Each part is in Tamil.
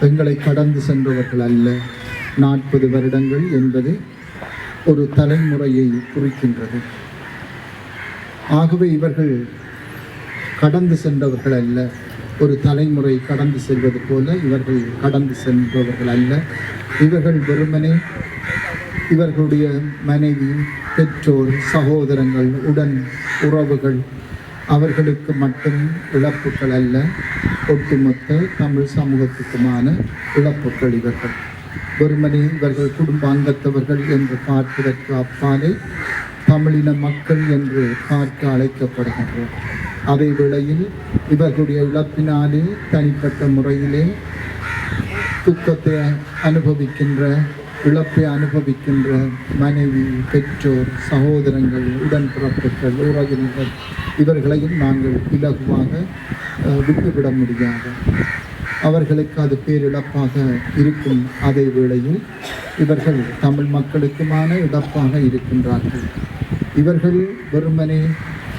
எங்களை கடந்து சென்றவர்கள் அல்ல. 40 வருடங்கள் என்பது ஒரு தலைமுறையை குறிக்கின்றது. ஆகவே இவர்கள் கடந்து சென்றவர்கள் அல்ல. ஒரு தலைமுறை கடந்து செல்வது போல இவர்கள் கடந்து சென்றவர்கள் அல்ல. இவர்கள் வெறுமனே இவர்களுடைய மனைவி, பெற்றோர், சகோதரங்கள், உடன் உறவுகள் அவர்களுக்கு மட்டும் இழப்புகள் அல்ல, ஒட்டுமொத்த தமிழ் சமூகத்துக்குமான இழப்புகள் இவர்கள். வெறுமனே இவர்கள் குடும்ப அங்கத்தவர்கள் என்று பார்ப்பதற்கு அப்பாலே தமிழின மக்கள் என்று பார்க்க அழைக்கப்படுகின்றோம். அதே வேளையில் இவர்களுடைய இழப்பினாலே தனிப்பட்ட முறையிலே துக்கத்தை அனுபவிக்கின்ற, இழப்பை அனுபவிக்கின்ற மனைவி, பெற்றோர், சகோதரங்கள், உடன்பிறப்புகள், உறவினர்கள் இவர்களையும் நாங்கள் இலகுவாக விட்டுவிட முடியாது. அவர்களுக்கு அது பேரிழப்பாக இருக்கும். அதே வேளையில் இவர்கள் தமிழ் மக்களுக்குமான இழப்பாக இருக்கின்றார்கள். இவர்கள் வெறுமனே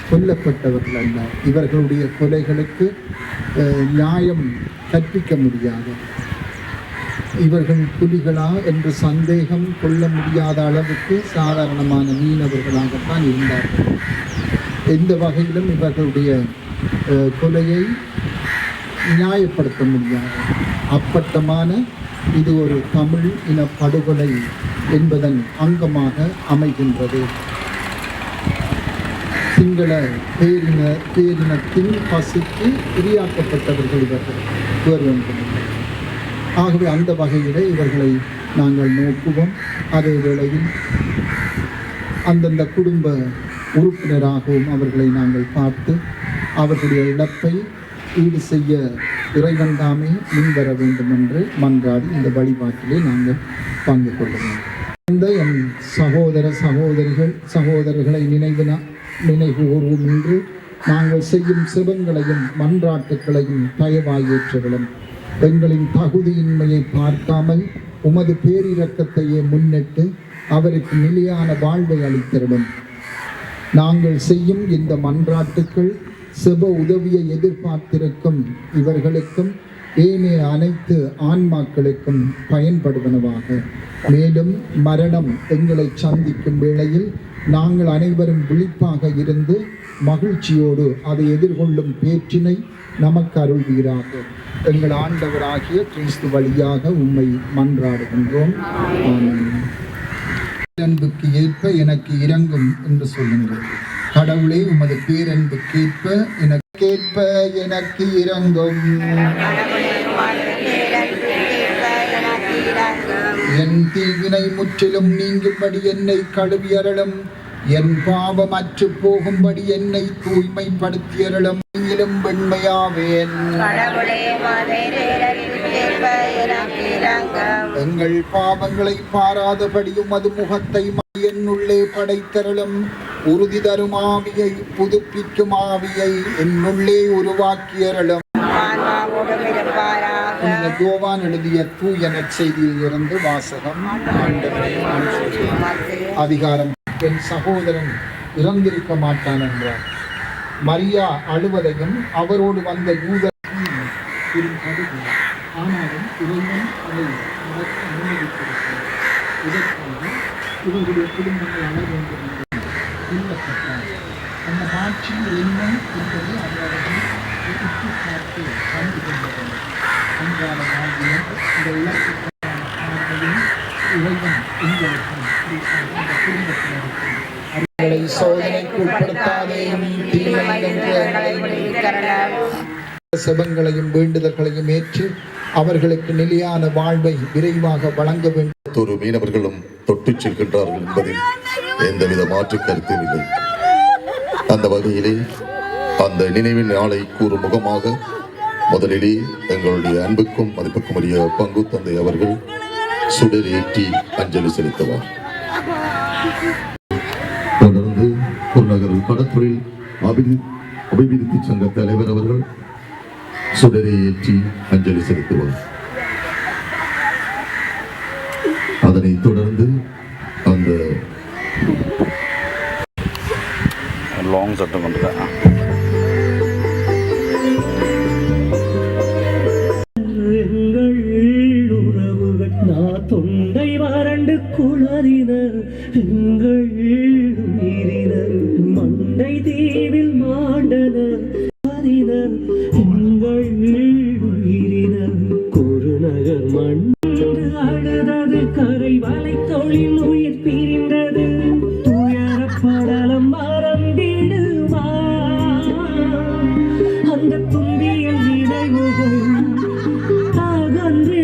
கொல்லப்பட்டவர்கள் அல்ல. இவர்களுடைய கொலைகளுக்கு நியாயம் கற்பிக்க முடியாது. இவர்கள் புலிகளா என்று சந்தேகம் கொள்ள முடியாத அளவுக்கு சாதாரணமான மீனவர்களாகத்தான் இருந்தார்கள். எந்த வகையிலும் இவர்களுடைய கொலையை நியாயப்படுத்த முடியாது. அப்பட்டமான இது ஒரு தமிழ் இன படுகொலை என்பதன் அங்கமாக அமைகின்றது. சிங்கள பேரினத்தின் பசிக்கு இரையாக்கப்பட்டவர்கள் இவர்கள் வேண்டும். ஆகவே அந்த வகையிலே இவர்களை நாங்கள் நோக்குவோம். அதே வேளையில் அந்தந்த குடும்ப உறுப்பினராகவும் அவர்களை நாங்கள் பார்த்து அவர்களுடைய இழப்பை ஈடு செய்ய இறைவன் தாமே முன்வர வேண்டும் என்று மன்றாடி இந்த வழிபாட்டிலே நாங்கள் பங்கு கொள்ளுவோம். இந்த என் சகோதரர்களை நினைவு கூர்வும் என்று நாங்கள் செய்யும் சிவங்களையும் மன்றாட்டுக்களையும் தயவாயேற்றலும் எங்களின் தகுதியின்மையை பார்க்காமல் உமது பேரிரக்கத்தையே முன்னிட்டு அவருக்கு நிலையான வாழ்வை அளித்திடும். நாங்கள் செய்யும் இந்த மன்றாட்டுக்கள் செப உதவியை எதிர்பார்த்திருக்கும் இவர்களுக்கும் ஏனைய அனைத்து ஆன்மாக்களுக்கும் பயன்படுவனவாக. மேலும் மரணம் எங்களை சந்திக்கும் வேளையில் நாங்கள் அனைவரும் விழிப்பாக இருந்து மகிழ்ச்சியோடு அதை எதிர்கொள்ளும் பேற்றினை நமக்கு அருள்வீராக. எங்கள் ஆண்டவராகிய கிறிஸ்து வழியாக உம்மை மன்றாடுகின்றோம். பேரன்புக்கு ஏற்ப எனக்கு இரங்கும் என்று சொல்லுங்கள். கடவுளே, உமது பேரன்புக்கேற்ப எனக்கு இரங்கும். என் தீவினை முற்றிலும் நீங்கும்படி என்னை கழுவியறலும். என் பாவம் அற்று போகும்படி என்னை தூய்மைப்படுத்தியறலும். நீங்களும் வெண்மையாவேன். எங்கள் பாவங்களை பாராதபடியும் அது முகத்தை என்னுள்ளே படைத்தரலும். உறுதி தரும் ஆவியை, புதுப்பிக்கும் ஆவியை என்னுள்ளே உருவாக்கியறலும். யோவான் எழுதிய தூய நற்செய்தியில் இருந்து வாசகம். அதிகாரம். என் சகோதரன் இறந்திருக்க மாட்டான் என்றார். மரியா அழுவதையும் அவரோடு வந்த யூதர் ஆனாலும் இறைவன் அதை அனுமதித்திருக்கிறார். இதற்காக இவர்களுடைய குடும்பங்கள் அழ வேண்டும் என்று சொல்லப்பட்டார். அந்த ஆட்சி என்ன என்பதை அவர்கள் உற்று பார்த்து கண்டு கொண்டனர். அன்றாட வாழ்வில் இந்த இலக்குக்கான பார்வையும் இறைவன் எங்களுக்கும் இந்த குடும்பத்தினருக்கும் அவர்களை சோதனைக்கு உட்படுத்தாதேயும் செபங்களையும் வேண்டுதல்களையும் ஏற்று அவர்களுக்கு நிலையான வாழ்வை விரைவாக வழங்க வேண்டும். ஒரு மீனவர்களும் தொட்டு செல்கின்றார்கள் என்பதில் எந்தவித மாற்று கருத்தும் இல்லை. அந்த வகையிலே அந்த நினைவின் நாளை கூறும் முகமாக முதலிலே எங்களுடைய அன்புக்கும் மதிப்புக்கும் உரிய பங்கு தந்தை அவர்கள் சுடரேற்றி அஞ்சலி செலுத்துவார். தொடர்ந்து புறநகர் கடற்தொழில் அபிவிருத்தி சங்க தலைவர் அவர்கள் சுடரை ஏற்றி அஞ்சலி செலுத்துவார். அதனைத் தொடர்ந்து அந்த லாங் சட்டம் கொண்டு தொண்டை வறண்டு குளறினர் எங்கள் உயிரினர் மண்டை தீவில் மாண்டனர் அறினர் எங்கள் உயிரினர் குருநகர் மண் அழுதது கரை வலை தொழில் உயிர் பிரிந்தது துயரப்படலம் மறந்திடுமா அந்த தும்பியல் நினைவுகள் அகன்று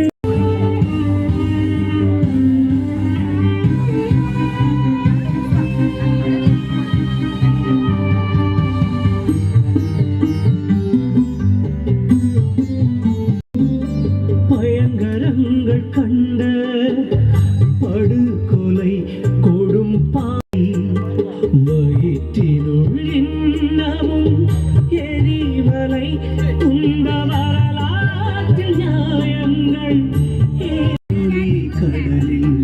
பயங்கரங்கள் கண்ட படுகொலை கொடும் பாய் வயிற்றினுள் இன்னமும் எரிமலை துன்ப வரலாற்றில் நியாயங்கள் ஏரி கடலில்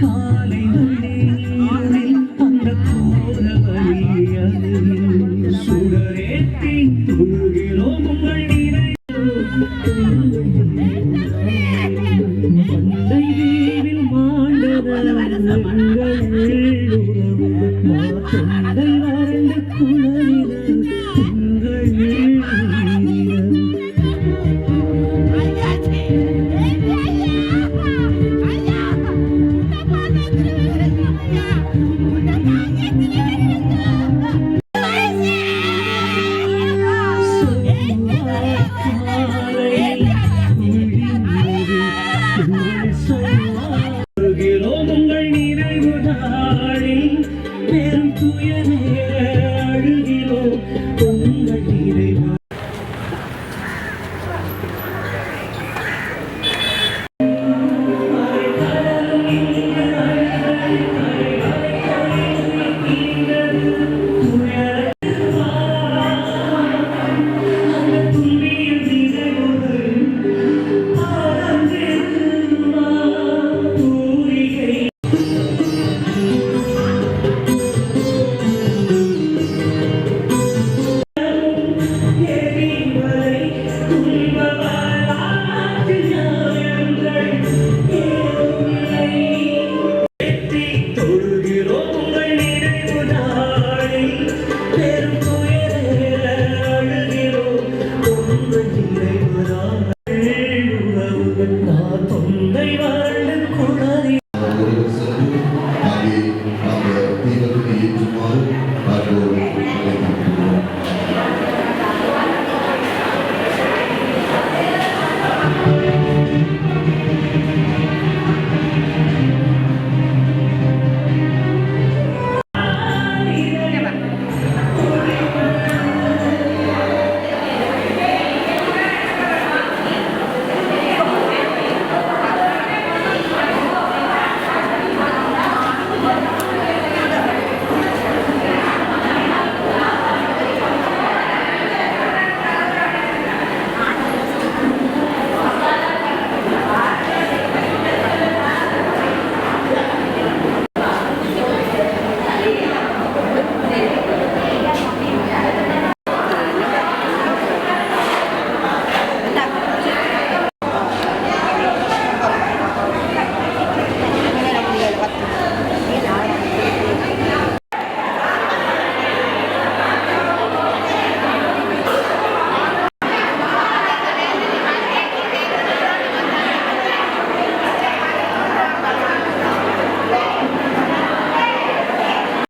காலை வழியில் அந்த கோர வழியில் சுடரேற்றி தொழுகிறோம் உங்கள் மண்டை வீவில் மாண்டனர் எங்கள் உறவு தொண்டை வறண்டு குளறினர்